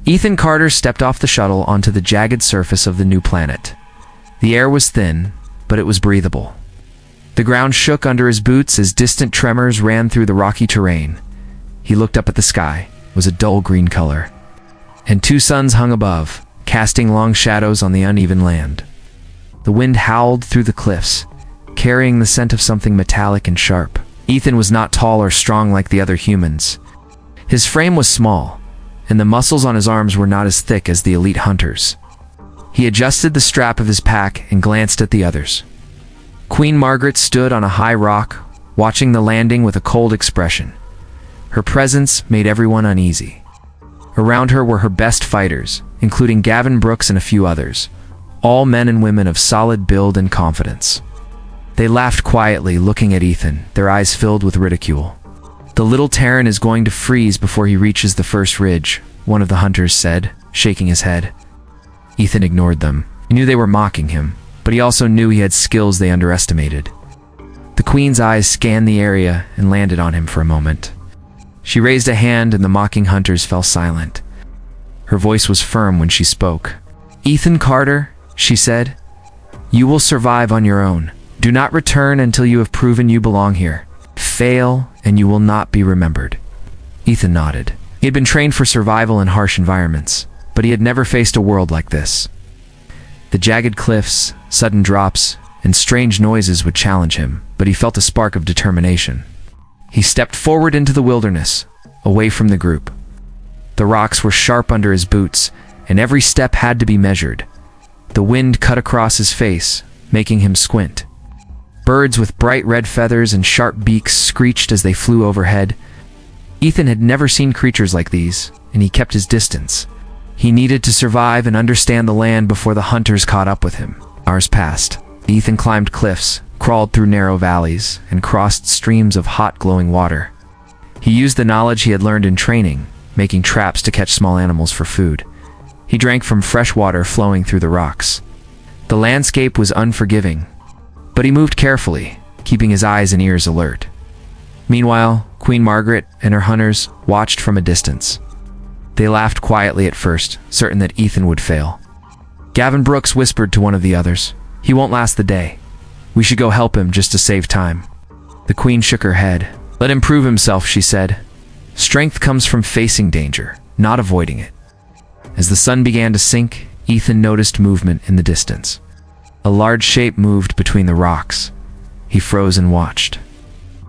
Ethan Carter stepped off the shuttle onto the jagged surface of the new planet. The air was thin, but it was breathable. The ground shook under his boots as distant tremors ran through the rocky terrain. He looked up at the sky. It was a dull green color, and two suns hung above, casting long shadows on the uneven land. The wind howled through the cliffs, carrying the scent of something metallic and sharp. Ethan was not tall or strong like the other humans. His frame was small, and the muscles on his arms were not as thick as the elite hunters. He adjusted the strap of his pack and glanced at the others. Queen Margaret stood on a high rock, watching the landing with a cold expression. Her presence made everyone uneasy. Around her were her best fighters, including Gavin Brooks and a few others, all men and women of solid build and confidence. They laughed quietly, looking at Ethan, their eyes filled with ridicule. "The little Terran is going to freeze before he reaches the first ridge," one of the hunters said, shaking his head. Ethan ignored them. He knew they were mocking him, but he also knew he had skills they underestimated. The Queen's eyes scanned the area and landed on him for a moment. She raised a hand and the mocking hunters fell silent. Her voice was firm when she spoke. "Ethan Carter," she said, "you will survive on your own. Do not return until you have proven you belong here. Fail, and you will not be remembered." Ethan nodded. He had been trained for survival in harsh environments, but he had never faced a world like this. The jagged cliffs, sudden drops, and strange noises would challenge him, but he felt a spark of determination. He stepped forward into the wilderness, away from the group. The rocks were sharp under his boots, and every step had to be measured. The wind cut across his face, making him squint. Birds with bright red feathers and sharp beaks screeched as they flew overhead. Ethan had never seen creatures like these, and he kept his distance. He needed to survive and understand the land before the hunters caught up with him. Hours passed. Ethan climbed cliffs, crawled through narrow valleys, and crossed streams of hot, glowing water. He used the knowledge he had learned in training, making traps to catch small animals for food. He drank from fresh water flowing through the rocks. The landscape was unforgiving, but he moved carefully, keeping his eyes and ears alert. Meanwhile, Queen Margaret and her hunters watched from a distance. They laughed quietly at first, certain that Ethan would fail. Gavin Brooks whispered to one of the others, "He won't last the day. We should go help him just to save time." The Queen shook her head. "Let him prove himself," she said. "Strength comes from facing danger, not avoiding it." As the sun began to sink, Ethan noticed movement in the distance. A large shape moved between the rocks. He froze and watched.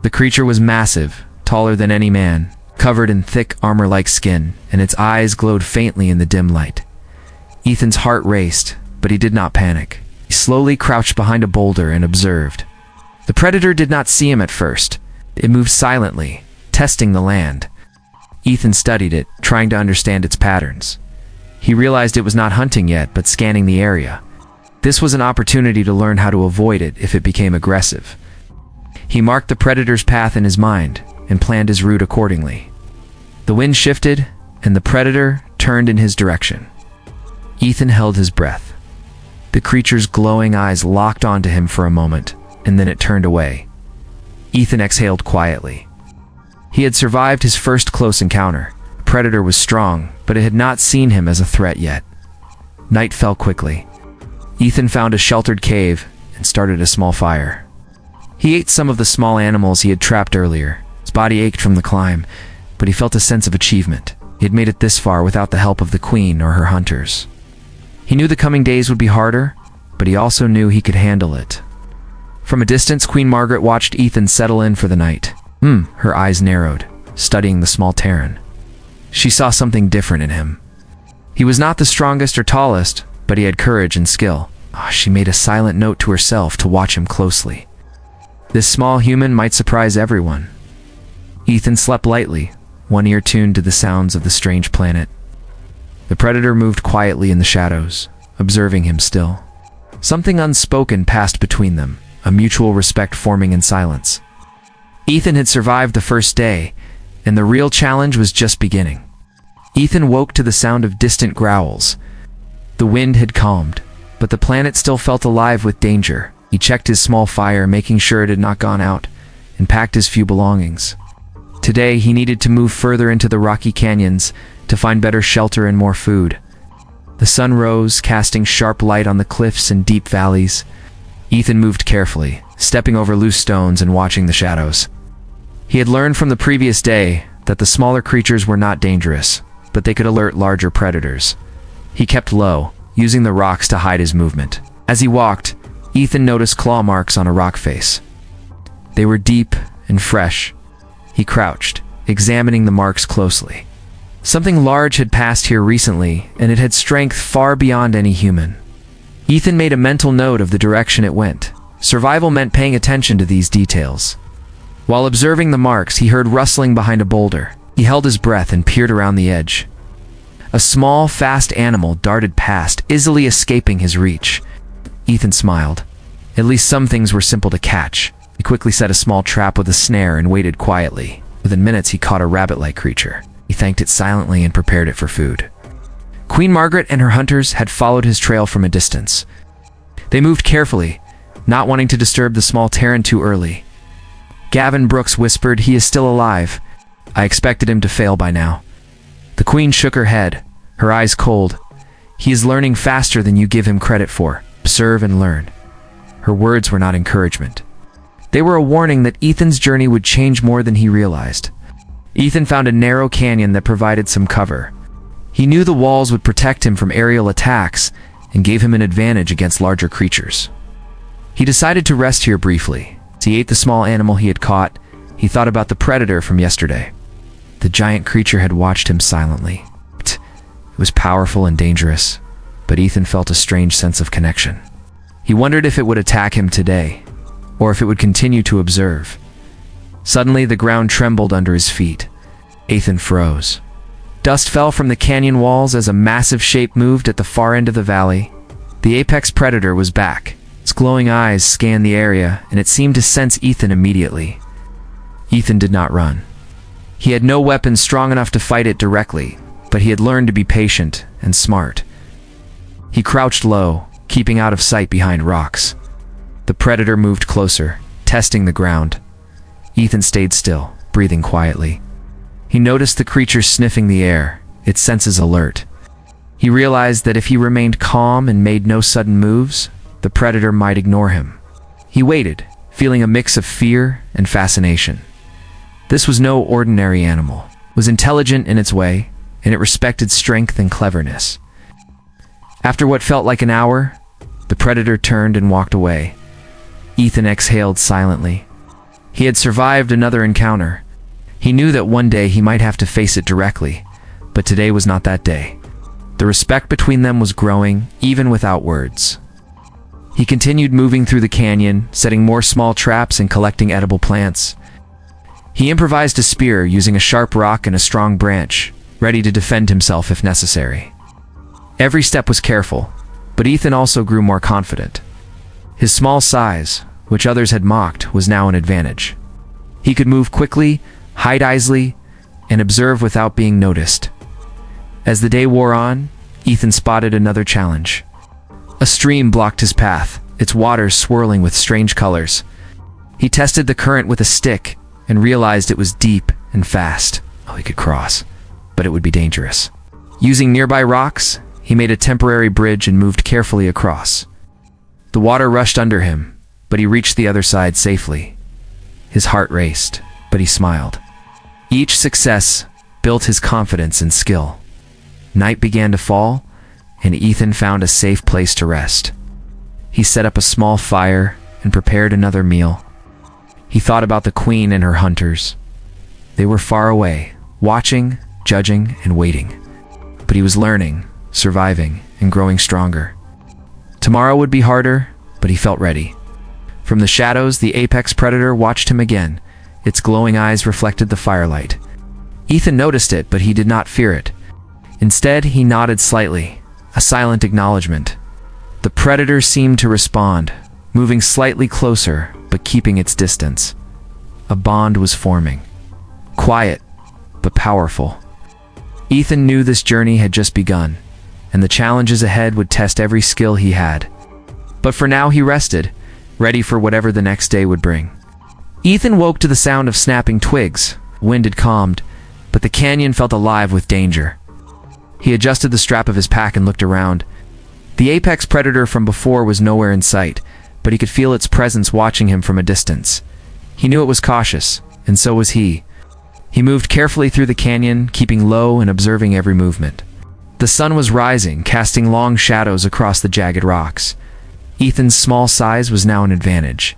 The creature was massive, taller than any man, covered in thick armor-like skin, and its eyes glowed faintly in the dim light. Ethan's heart raced, but he did not panic. He slowly crouched behind a boulder and observed. The predator did not see him at first. It moved silently, testing the land. Ethan studied it, trying to understand its patterns. He realized it was not hunting yet, but scanning the area. This was an opportunity to learn how to avoid it if it became aggressive. He marked the predator's path in his mind and planned his route accordingly. The wind shifted, and the predator turned in his direction. Ethan held his breath. The creature's glowing eyes locked onto him for a moment, and then it turned away. Ethan exhaled quietly. He had survived his first close encounter. The predator was strong, but it had not seen him as a threat yet. Night fell quickly. Ethan found a sheltered cave and started a small fire. He ate some of the small animals he had trapped earlier. His body ached from the climb, but he felt a sense of achievement. He had made it this far without the help of the Queen or her hunters. He knew the coming days would be harder, but he also knew he could handle it. From a distance, Queen Margaret watched Ethan settle in for the night. Her eyes narrowed, studying the small Terran. She saw something different in him. He was not the strongest or tallest, but he had courage and skill. She made a silent note to herself to watch him closely. This small human might surprise everyone. Ethan slept lightly, one ear tuned to the sounds of the strange planet. The predator moved quietly in the shadows, observing him still. Something unspoken passed between them, a mutual respect forming in silence. Ethan had survived the first day, and the real challenge was just beginning. Ethan woke to the sound of distant growls. The wind had calmed, but the planet still felt alive with danger. He checked his small fire, making sure it had not gone out, and packed his few belongings. Today, he needed to move further into the rocky canyons to find better shelter and more food. The sun rose, casting sharp light on the cliffs and deep valleys. Ethan moved carefully, stepping over loose stones and watching the shadows. He had learned from the previous day that the smaller creatures were not dangerous, but they could alert larger predators. He kept low, using the rocks to hide his movement. As he walked, Ethan noticed claw marks on a rock face. They were deep and fresh. He crouched, examining the marks closely. Something large had passed here recently, and it had strength far beyond any human. Ethan made a mental note of the direction it went. Survival meant paying attention to these details. While observing the marks, he heard rustling behind a boulder. He held his breath and peered around the edge. A small, fast animal darted past, easily escaping his reach. Ethan smiled. At least some things were simple to catch. He quickly set a small trap with a snare and waited quietly. Within minutes, he caught a rabbit-like creature. He thanked it silently and prepared it for food. Queen Margaret and her hunters had followed his trail from a distance. They moved carefully, not wanting to disturb the small Terran too early. Gavin Brooks whispered, "He is still alive. I expected him to fail by now." The Queen shook her head, her eyes cold. "He is learning faster than you give him credit for. Observe and learn." Her words were not encouragement. They were a warning that Ethan's journey would change more than he realized. Ethan found a narrow canyon that provided some cover. He knew the walls would protect him from aerial attacks and gave him an advantage against larger creatures. He decided to rest here briefly. As he ate the small animal he had caught, he thought about the predator from yesterday. The giant creature had watched him silently. It was powerful and dangerous, but Ethan felt a strange sense of connection. He wondered if it would attack him today, or if it would continue to observe. Suddenly, the ground trembled under his feet. Ethan froze. Dust fell from the canyon walls as a massive shape moved at the far end of the valley. The apex predator was back. Its glowing eyes scanned the area, and it seemed to sense Ethan immediately. Ethan did not run. He had no weapon strong enough to fight it directly, but he had learned to be patient and smart. He crouched low, keeping out of sight behind rocks. The predator moved closer, testing the ground. Ethan stayed still, breathing quietly. He noticed the creature sniffing the air, its senses alert. He realized that if he remained calm and made no sudden moves, the predator might ignore him. He waited, feeling a mix of fear and fascination. This was no ordinary animal. It was intelligent in its way, and it respected strength and cleverness. After what felt like an hour, the predator turned and walked away. Ethan exhaled silently. He had survived another encounter. He knew that one day he might have to face it directly, but today was not that day. The respect between them was growing, even without words. He continued moving through the canyon, setting more small traps and collecting edible plants. He improvised a spear using a sharp rock and a strong branch, ready to defend himself if necessary. Every step was careful, but Ethan also grew more confident. His small size, which others had mocked, was now an advantage. He could move quickly, hide easily, and observe without being noticed. As the day wore on, Ethan spotted another challenge. A stream blocked his path, its waters swirling with strange colors. He tested the current with a stick and realized it was deep and fast. He could cross, but it would be dangerous. Using nearby rocks, he made a temporary bridge and moved carefully across. The water rushed under him, but he reached the other side safely. His heart raced, but he smiled. Each success built his confidence and skill. Night began to fall, and Ethan found a safe place to rest. He set up a small fire and prepared another meal. He thought about the Queen and her hunters. They were far away, watching, judging, and waiting. But he was learning, surviving, and growing stronger. Tomorrow would be harder, but he felt ready. From the shadows, the apex predator watched him again. Its glowing eyes reflected the firelight. Ethan noticed it, but he did not fear it. Instead, he nodded slightly, a silent acknowledgement. The predator seemed to respond, moving slightly closer, but keeping its distance. A bond was forming. Quiet, but powerful. Ethan knew this journey had just begun, and the challenges ahead would test every skill he had. But for now he rested, ready for whatever the next day would bring. Ethan woke to the sound of snapping twigs. Wind had calmed, but the canyon felt alive with danger. He adjusted the strap of his pack and looked around. The apex predator from before was nowhere in sight, but he could feel its presence watching him from a distance. He knew it was cautious, and so was he. He moved carefully through the canyon, keeping low and observing every movement. The sun was rising, casting long shadows across the jagged rocks. Ethan's small size was now an advantage.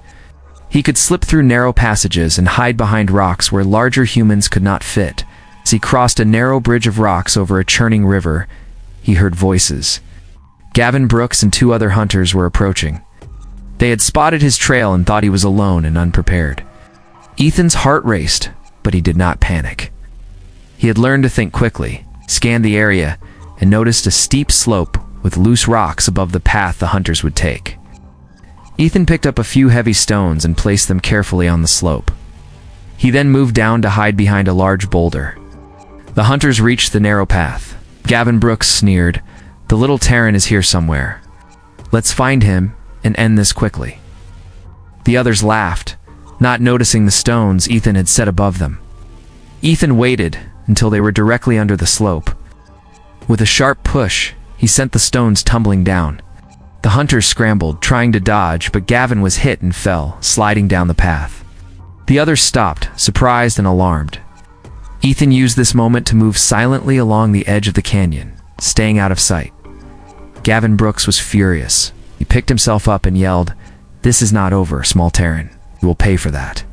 He could slip through narrow passages and hide behind rocks where larger humans could not fit. As he crossed a narrow bridge of rocks over a churning river, he heard voices. Gavin Brooks and 2 other hunters were approaching. They had spotted his trail and thought he was alone and unprepared. Ethan's heart raced, but he did not panic. He had learned to think quickly, scanned the area, and noticed a steep slope with loose rocks above the path the hunters would take. Ethan picked up a few heavy stones and placed them carefully on the slope. He then moved down to hide behind a large boulder. The hunters reached the narrow path. Gavin Brooks sneered, "The little Terran is here somewhere. Let's find him and end this quickly." The others laughed, not noticing the stones Ethan had set above them. Ethan waited until they were directly under the slope. With a sharp push, he sent the stones tumbling down. The hunters scrambled, trying to dodge, but Gavin was hit and fell, sliding down the path. The others stopped, surprised and alarmed. Ethan used this moment to move silently along the edge of the canyon, staying out of sight. Gavin Brooks was furious. He picked himself up and yelled, "This is not over, small Terran. You will pay for that."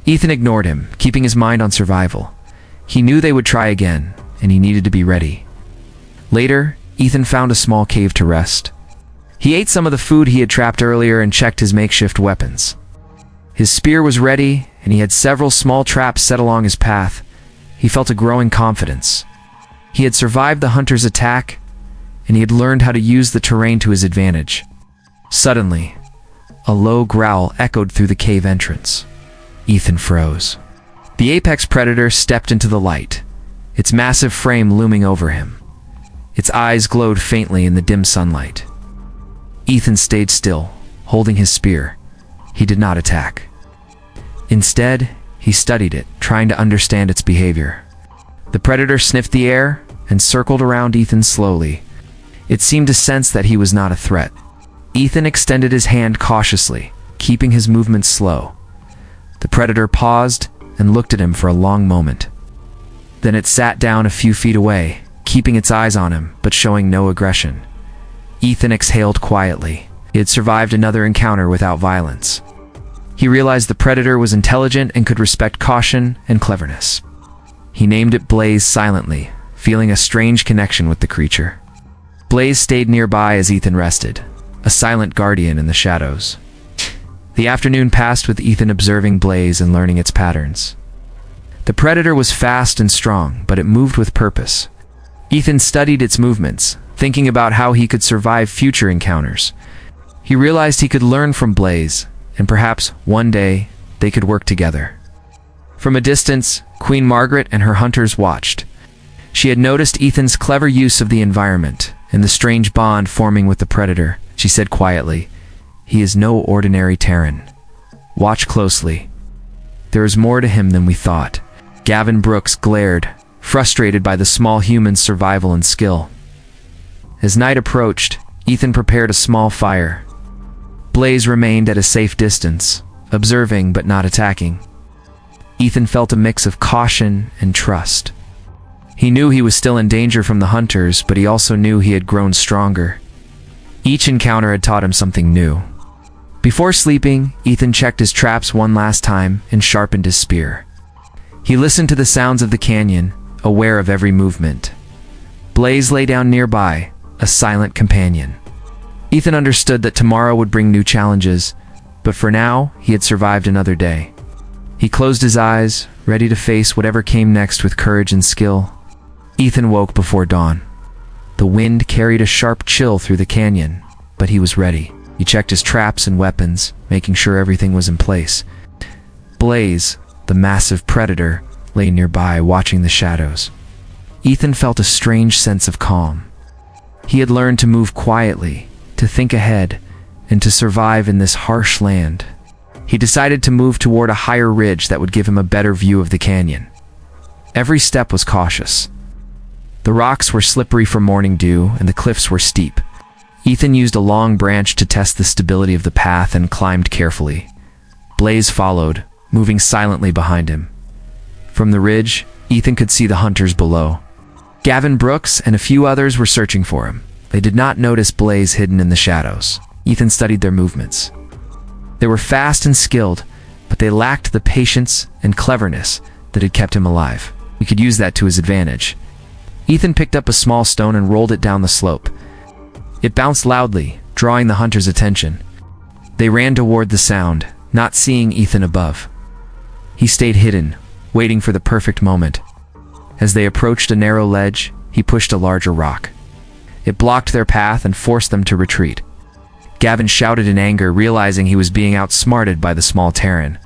Ethan ignored him, keeping his mind on survival. He knew they would try again, and he needed to be ready. Later, Ethan found a small cave to rest. He ate some of the food he had trapped earlier and checked his makeshift weapons. His spear was ready, and he had several small traps set along his path. He felt a growing confidence. He had survived the hunter's attack, and he had learned how to use the terrain to his advantage. Suddenly, a low growl echoed through the cave entrance. Ethan froze. The apex predator stepped into the light, its massive frame looming over him. Its eyes glowed faintly in the dim sunlight. Ethan stayed still, holding his spear. He did not attack. Instead, he studied it, trying to understand its behavior. The predator sniffed the air and circled around Ethan slowly. It seemed to sense that he was not a threat. Ethan extended his hand cautiously, keeping his movements slow. The predator paused and looked at him for a long moment. Then it sat down a few feet away, keeping its eyes on him, but showing no aggression. Ethan exhaled quietly. He had survived another encounter without violence. He realized the predator was intelligent and could respect caution and cleverness. He named it Blaze silently, feeling a strange connection with the creature. Blaze stayed nearby as Ethan rested, a silent guardian in the shadows. The afternoon passed with Ethan observing Blaze and learning its patterns. The predator was fast and strong, but it moved with purpose. Ethan studied its movements, thinking about how he could survive future encounters. He realized he could learn from Blaze, and perhaps one day they could work together. From a distance, Queen Margaret and her hunters watched. She had noticed Ethan's clever use of the environment and the strange bond forming with the predator. She said quietly, "He is no ordinary Terran. Watch closely. There is more to him than we thought." Gavin Brooks glared, frustrated by the small human's survival and skill. As night approached, Ethan prepared a small fire. Blaze remained at a safe distance, observing but not attacking. Ethan felt a mix of caution and trust. He knew he was still in danger from the hunters, but he also knew he had grown stronger. Each encounter had taught him something new. Before sleeping, Ethan checked his traps one last time and sharpened his spear. He listened to the sounds of the canyon, aware of every movement. Blaze lay down nearby, a silent companion. Ethan understood that tomorrow would bring new challenges, but for now, he had survived another day. He closed his eyes, ready to face whatever came next with courage and skill. Ethan woke before dawn. The wind carried a sharp chill through the canyon, but he was ready. He checked his traps and weapons, making sure everything was in place. Blaze, the massive predator, lay nearby, watching the shadows. Ethan felt a strange sense of calm. He had learned to move quietly, to think ahead, and to survive in this harsh land. He decided to move toward a higher ridge that would give him a better view of the canyon. Every step was cautious. The rocks were slippery from morning dew, and the cliffs were steep. Ethan used a long branch to test the stability of the path and climbed carefully. Blaze followed, moving silently behind him. From the ridge, Ethan could see the hunters below. Gavin Brooks and a few others were searching for him. They did not notice Blaze hidden in the shadows. Ethan studied their movements. They were fast and skilled, but they lacked the patience and cleverness that had kept him alive. He could use that to his advantage. Ethan picked up a small stone and rolled it down the slope. It bounced loudly, drawing the hunters' attention. They ran toward the sound, not seeing Ethan above. He stayed hidden, waiting for the perfect moment. As they approached a narrow ledge, he pushed a larger rock. It blocked their path and forced them to retreat. Gavin shouted in anger, realizing he was being outsmarted by the small Terran.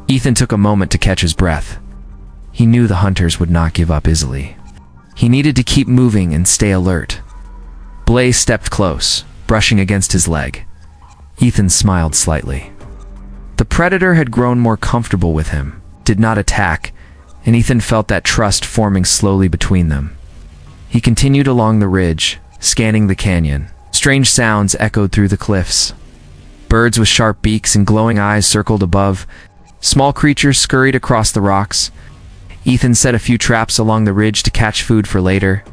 Ethan took a moment to catch his breath. He knew the hunters would not give up easily. He needed to keep moving and stay alert. Blaze stepped close, brushing against his leg. Ethan smiled slightly. The predator had grown more comfortable with him, did not attack, and Ethan felt that trust forming slowly between them. He continued along the ridge, scanning the canyon. Strange sounds echoed through the cliffs. Birds with sharp beaks and glowing eyes circled above. Small creatures scurried across the rocks. Ethan set a few traps along the ridge to catch food for later.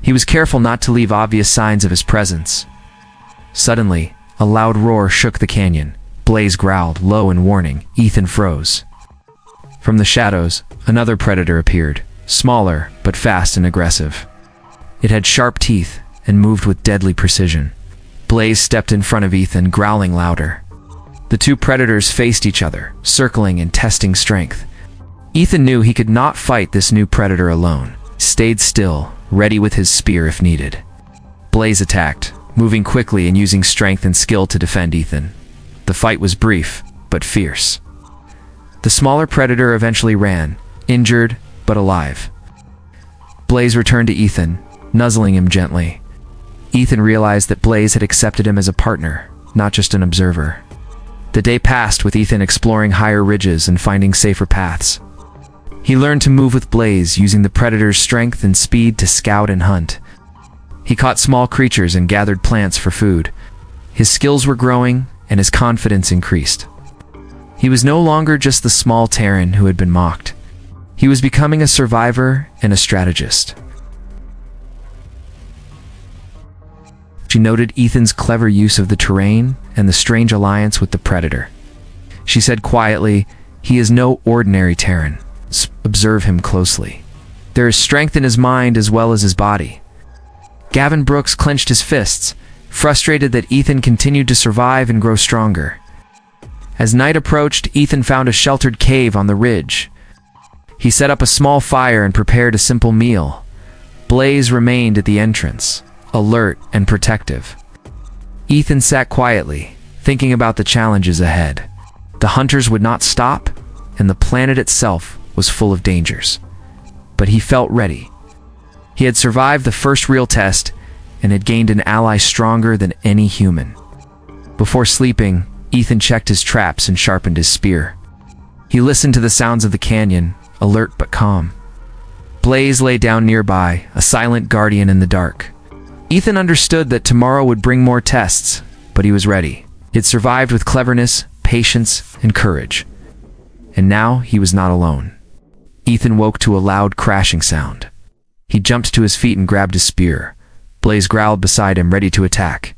He was careful not to leave obvious signs of his presence. Suddenly, a loud roar shook the canyon. Blaze growled, low in warning. Ethan froze. From the shadows, another predator appeared, smaller but fast and aggressive. It had sharp teeth and moved with deadly precision. Blaze stepped in front of Ethan, growling louder. The two predators faced each other, circling and testing strength. Ethan knew he could not fight this new predator alone. Stayed still, ready with his spear if needed. Blaze attacked, moving quickly and using strength and skill to defend Ethan. The fight was brief, but fierce. The smaller predator eventually ran, injured but alive. Blaze returned to Ethan, nuzzling him gently. Ethan realized that Blaze had accepted him as a partner, not just an observer. The day passed with Ethan exploring higher ridges and finding safer paths. He learned to move with Blaze, using the predator's strength and speed to scout and hunt. He caught small creatures and gathered plants for food. His skills were growing, and his confidence increased. He was no longer just the small Terran who had been mocked. He was becoming a survivor and a strategist. She noted Ethan's clever use of the terrain and the strange alliance with the predator. She said quietly, "He is no ordinary Terran. Observe him closely. There is strength in his mind as well as his body." Gavin Brooks clenched his fists, frustrated that Ethan continued to survive and grow stronger. As night approached, Ethan found a sheltered cave on the ridge. He set up a small fire and prepared a simple meal. Blaze remained at the entrance, alert and protective. Ethan sat quietly, thinking about the challenges ahead. The hunters would not stop, and the planet itself was full of dangers. But he felt ready. He had survived the first real test and had gained an ally stronger than any human. Before sleeping, Ethan checked his traps and sharpened his spear. He listened to the sounds of the canyon, alert but calm. Blaze lay down nearby, a silent guardian in the dark. Ethan understood that tomorrow would bring more tests, but he was ready. He had survived with cleverness, patience, and courage. And now he was not alone. Ethan woke to a loud crashing sound. He jumped to his feet and grabbed his spear. Blaze growled beside him, ready to attack.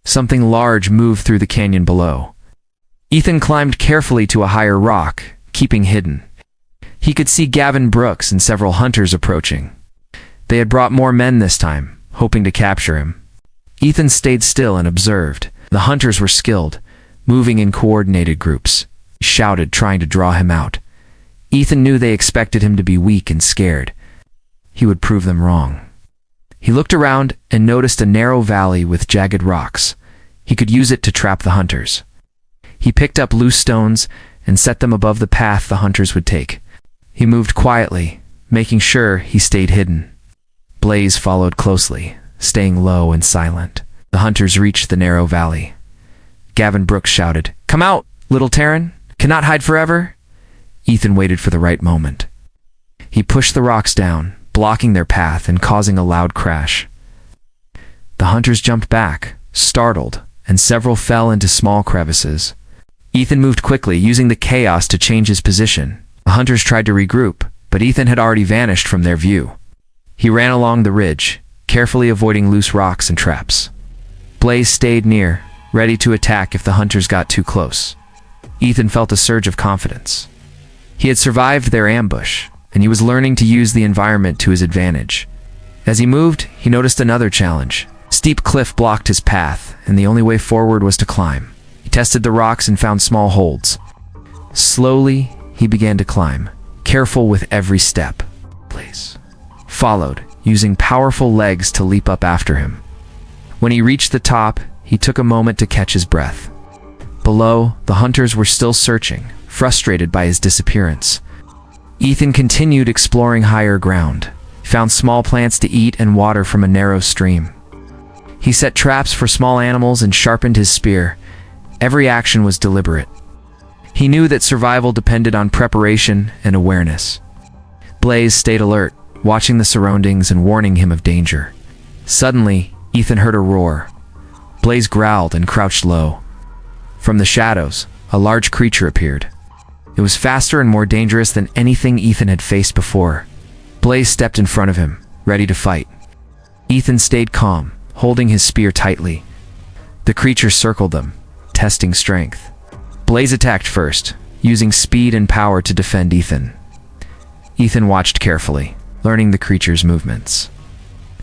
Something large moved through the canyon below. Ethan climbed carefully to a higher rock, keeping hidden. He could see Gavin Brooks and several hunters approaching. They had brought more men this time, hoping to capture him. Ethan stayed still and observed. The hunters were skilled, moving in coordinated groups. He shouted, trying to draw him out. Ethan knew they expected him to be weak and scared. He would prove them wrong. He looked around and noticed a narrow valley with jagged rocks. He could use it to trap the hunters. He picked up loose stones and set them above the path the hunters would take. He moved quietly, making sure he stayed hidden. Blaze followed closely, staying low and silent. The hunters reached the narrow valley. Gavin Brooks shouted, "Come out, little Terran! Cannot hide forever!" Ethan waited for the right moment. He pushed the rocks down, blocking their path and causing a loud crash. The hunters jumped back, startled, and several fell into small crevices. Ethan moved quickly, using the chaos to change his position. The hunters tried to regroup, but Ethan had already vanished from their view. He ran along the ridge, carefully avoiding loose rocks and traps. Blaze stayed near, ready to attack if the hunters got too close. Ethan felt a surge of confidence. He had survived their ambush, and he was learning to use the environment to his advantage. As he moved, he noticed another challenge. A steep cliff blocked his path, and the only way forward was to climb. He tested the rocks and found small holds. Slowly, he began to climb, careful with every step. Blaze followed, using powerful legs to leap up after him. When he reached the top, he took a moment to catch his breath. Below, the hunters were still searching, frustrated by his disappearance. Ethan continued exploring higher ground. He found small plants to eat and water from a narrow stream. He set traps for small animals and sharpened his spear. Every action was deliberate. He knew that survival depended on preparation and awareness. Blaze stayed alert, watching the surroundings and warning him of danger. Suddenly, Ethan heard a roar. Blaze growled and crouched low. From the shadows, a large creature appeared. It was faster and more dangerous than anything Ethan had faced before. Blaze stepped in front of him, ready to fight. Ethan stayed calm, holding his spear tightly. The creature circled them, testing strength. Blaze attacked first, using speed and power to defend Ethan. Ethan watched carefully, learning the creature's movements.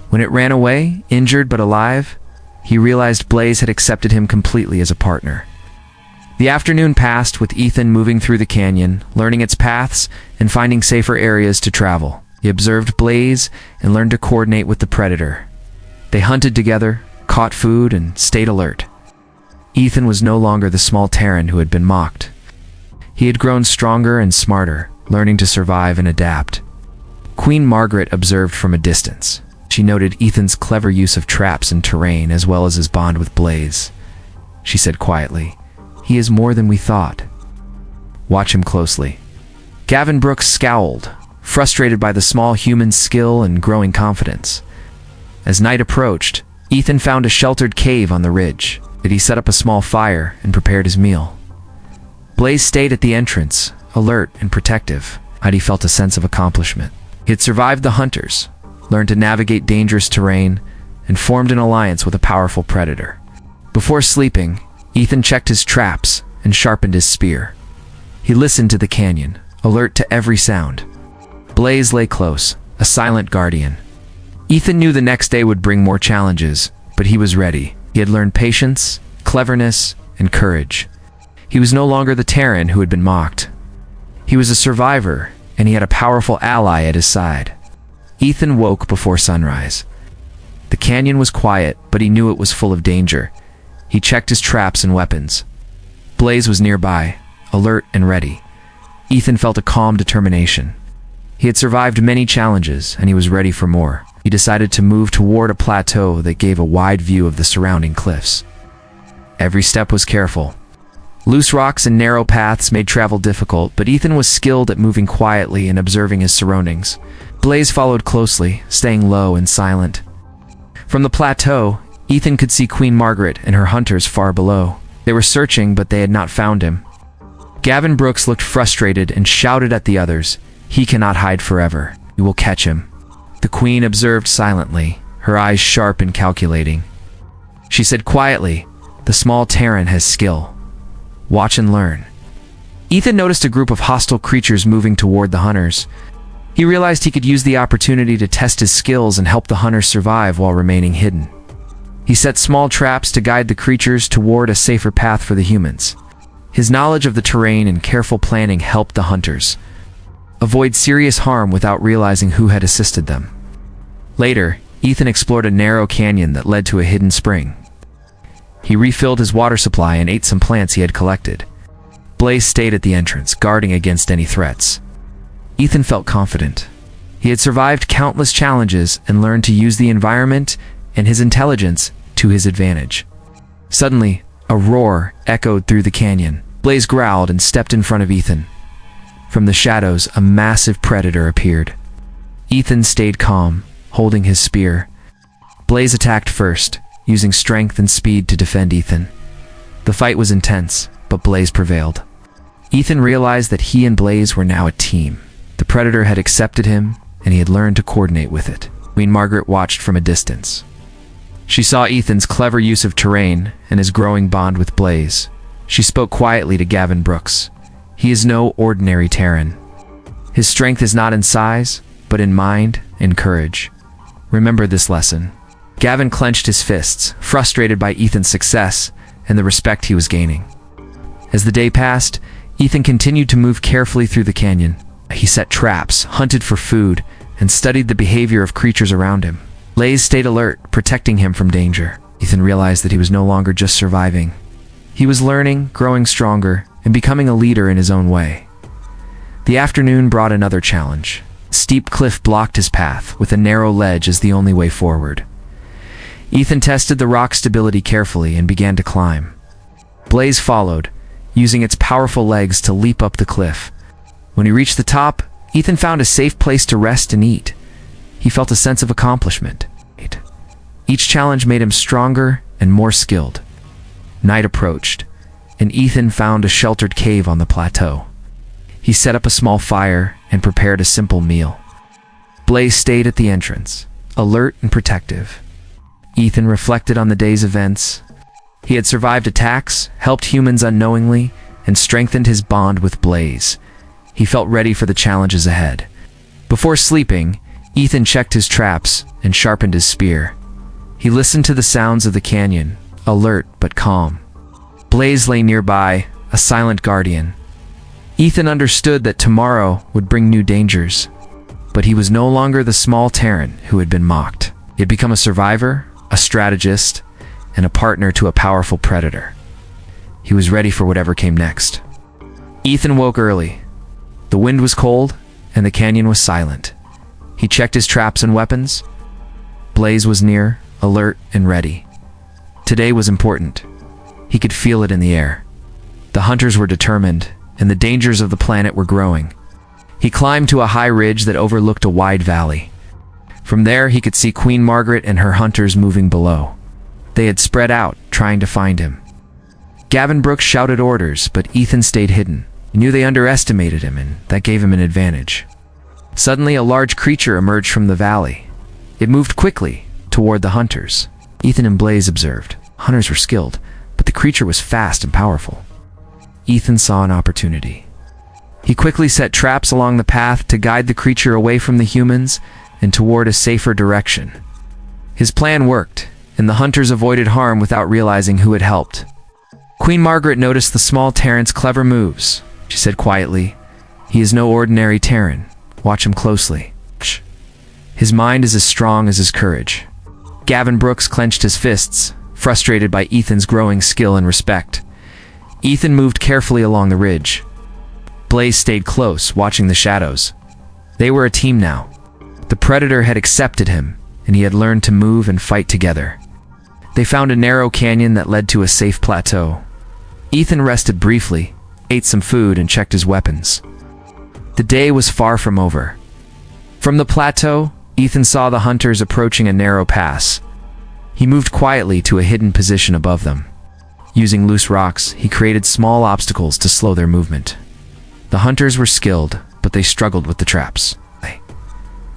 When it ran away, injured but alive, he realized Blaze had accepted him completely as a partner. The afternoon passed with Ethan moving through the canyon, learning its paths and finding safer areas to travel. He observed Blaze and learned to coordinate with the predator. They hunted together, caught food, and stayed alert. Ethan was no longer the small Terran who had been mocked. He had grown stronger and smarter, learning to survive and adapt. Queen Margaret observed from a distance. She noted Ethan's clever use of traps and terrain as well as his bond with Blaze. She said quietly, "He is more than we thought. Watch him closely." Gavin Brooks scowled, frustrated by the small human's skill and growing confidence. As night approached, Ethan found a sheltered cave on the ridge. He set up a small fire and prepared his meal. Blaze stayed at the entrance, alert and protective. He felt a sense of accomplishment. He had survived the hunters, learned to navigate dangerous terrain, and formed an alliance with a powerful predator. Before sleeping, Ethan checked his traps and sharpened his spear. He listened to the canyon, alert to every sound. Blaze lay close, a silent guardian. Ethan knew the next day would bring more challenges, but he was ready. He had learned patience, cleverness, and courage. He was no longer the Terran who had been mocked. He was a survivor, and he had a powerful ally at his side. Ethan woke before sunrise. The canyon was quiet, but he knew it was full of danger. He checked his traps and weapons. Blaze was nearby, alert and ready. Ethan felt a calm determination. He had survived many challenges, and he was ready for more. He decided to move toward a plateau that gave a wide view of the surrounding cliffs. Every step was careful. Loose rocks and narrow paths made travel difficult, but Ethan was skilled at moving quietly and observing his surroundings. Blaze followed closely, staying low and silent. From the plateau, Ethan could see Queen Margaret and her hunters far below. They were searching, but they had not found him. Gavin Brooks looked frustrated and shouted at the others, "He cannot hide forever. You will catch him." The Queen observed silently, her eyes sharp and calculating. She said quietly, "The small Terran has skill. Watch and learn." Ethan noticed a group of hostile creatures moving toward the hunters. He realized he could use the opportunity to test his skills and help the hunters survive while remaining hidden. He set small traps to guide the creatures toward a safer path for the humans. His knowledge of the terrain and careful planning helped the hunters avoid serious harm without realizing who had assisted them. Later, Ethan explored a narrow canyon that led to a hidden spring. He refilled his water supply and ate some plants he had collected. Blaze stayed at the entrance, guarding against any threats. Ethan felt confident. He had survived countless challenges and learned to use the environment and his intelligence to his advantage. Suddenly, a roar echoed through the canyon. Blaze growled and stepped in front of Ethan. From the shadows, a massive predator appeared. Ethan stayed calm, holding his spear. Blaze attacked first, using strength and speed to defend Ethan. The fight was intense, but Blaze prevailed. Ethan realized that he and Blaze were now a team. The Predator had accepted him, and he had learned to coordinate with it. Queen Margaret watched from a distance. She saw Ethan's clever use of terrain and his growing bond with Blaze. She spoke quietly to Gavin Brooks. He is no ordinary Terran. His strength is not in size, but in mind and courage. Remember this lesson. Gavin clenched his fists, frustrated by Ethan's success and the respect he was gaining. As the day passed, Ethan continued to move carefully through the canyon. He set traps, hunted for food, and studied the behavior of creatures around him. Blaze stayed alert, protecting him from danger. Ethan realized that he was no longer just surviving. He was learning, growing stronger, and becoming a leader in his own way. The afternoon brought another challenge. A steep cliff blocked his path, with a narrow ledge as the only way forward. Ethan tested the rock stability carefully and began to climb. Blaze followed, using its powerful legs to leap up the cliff. When he reached the top, Ethan found a safe place to rest and eat. He felt a sense of accomplishment. Each challenge made him stronger and more skilled. Night approached, and Ethan found a sheltered cave on the plateau. He set up a small fire and prepared a simple meal. Blaze stayed at the entrance, alert and protective. Ethan reflected on the day's events. He had survived attacks, helped humans unknowingly, and strengthened his bond with Blaze. He felt ready for the challenges ahead. Before sleeping, Ethan checked his traps and sharpened his spear. He listened to the sounds of the canyon, alert but calm. Blaze lay nearby, a silent guardian. Ethan understood that tomorrow would bring new dangers, but he was no longer the small Terran who had been mocked. He had become a survivor, a strategist, and a partner to a powerful predator. He was ready for whatever came next. Ethan woke early. The wind was cold, and the canyon was silent. He checked his traps and weapons. Blaze was near, alert and ready. Today was important. He could feel it in the air. The hunters were determined, and the dangers of the planet were growing. He climbed to a high ridge that overlooked a wide valley. From there, he could see Queen Margaret and her hunters moving below. They had spread out, trying to find him. Gavin Brooks shouted orders, but Ethan stayed hidden. He knew they underestimated him, and that gave him an advantage. Suddenly, a large creature emerged from the valley. It moved quickly toward the hunters. Ethan and Blaze observed. Hunters were skilled, but the creature was fast and powerful. Ethan saw an opportunity. He quickly set traps along the path to guide the creature away from the humans and toward a safer direction. His plan worked, and the hunters avoided harm without realizing who had helped. Queen Margaret noticed the small Terran's clever moves. She said quietly, "He is no ordinary Terran. Watch him closely. His mind is as strong as his courage." Gavin Brooks clenched his fists, frustrated by Ethan's growing skill and respect. Ethan moved carefully along the ridge. Blaze stayed close, watching the shadows. They were a team now. The Predator had accepted him, and he had learned to move and fight together. They found a narrow canyon that led to a safe plateau. Ethan rested briefly, ate some food, and checked his weapons. The day was far from over. From the plateau, Ethan saw the hunters approaching a narrow pass. He moved quietly to a hidden position above them. Using loose rocks, he created small obstacles to slow their movement. The hunters were skilled, but they struggled with the traps.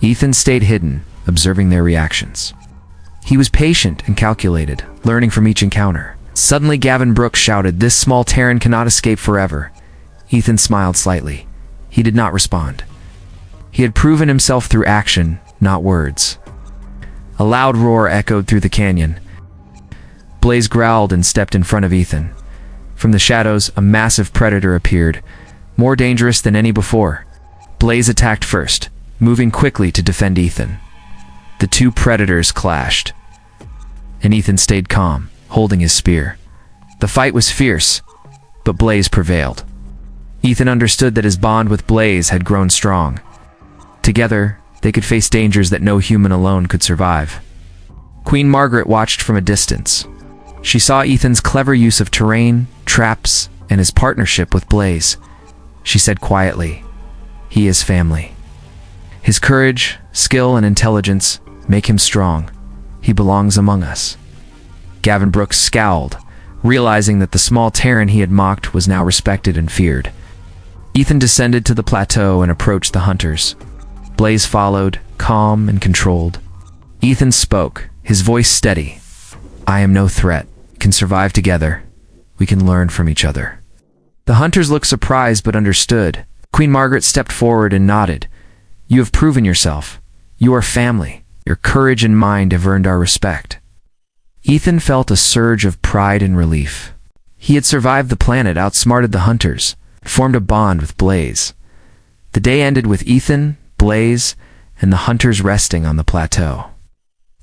Ethan stayed hidden, observing their reactions. He was patient and calculated, learning from each encounter. Suddenly, Gavin Brooks shouted, "This small Terran cannot escape forever." Ethan smiled slightly. He did not respond. He had proven himself through action, not words. A loud roar echoed through the canyon. Blaze growled and stepped in front of Ethan. From the shadows, a massive predator appeared, more dangerous than any before. Blaze attacked first, moving quickly to defend Ethan. The two predators clashed, and Ethan stayed calm, holding his spear. The fight was fierce, but Blaze prevailed. Ethan understood that his bond with Blaze had grown strong. Together, they could face dangers that no human alone could survive. Queen Margaret watched from a distance. She saw Ethan's clever use of terrain, traps, and his partnership with Blaze. She said quietly, "He is family." His courage, Skill and intelligence make him strong. He belongs among us. Gavin Brooks scowled, realizing that the small Terran he had mocked was now respected and feared. Ethan descended to the plateau and approached the hunters. Blaze followed, calm and controlled. Ethan spoke, his voice steady. "I am no threat. We can survive together. We can learn from each other." The hunters looked surprised but understood. Queen Margaret stepped forward and nodded. "You have proven yourself. You are family. Your courage and mind have earned our respect." Ethan felt a surge of pride and relief. He had survived the planet, outsmarted the hunters, formed a bond with Blaze. The day ended with Ethan, Blaze, and the hunters resting on the plateau.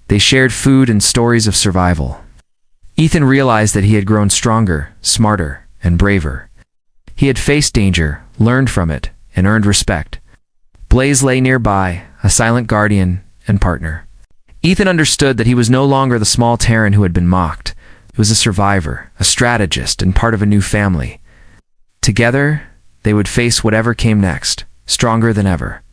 They shared food and stories of survival. Ethan realized that he had grown stronger, smarter, and braver. He had faced danger, learned from it, and earned respect. Blaze lay nearby, a silent guardian and partner. Ethan understood that he was no longer the small Terran who had been mocked. He was a survivor, a strategist, and part of a new family. Together, they would face whatever came next, stronger than ever.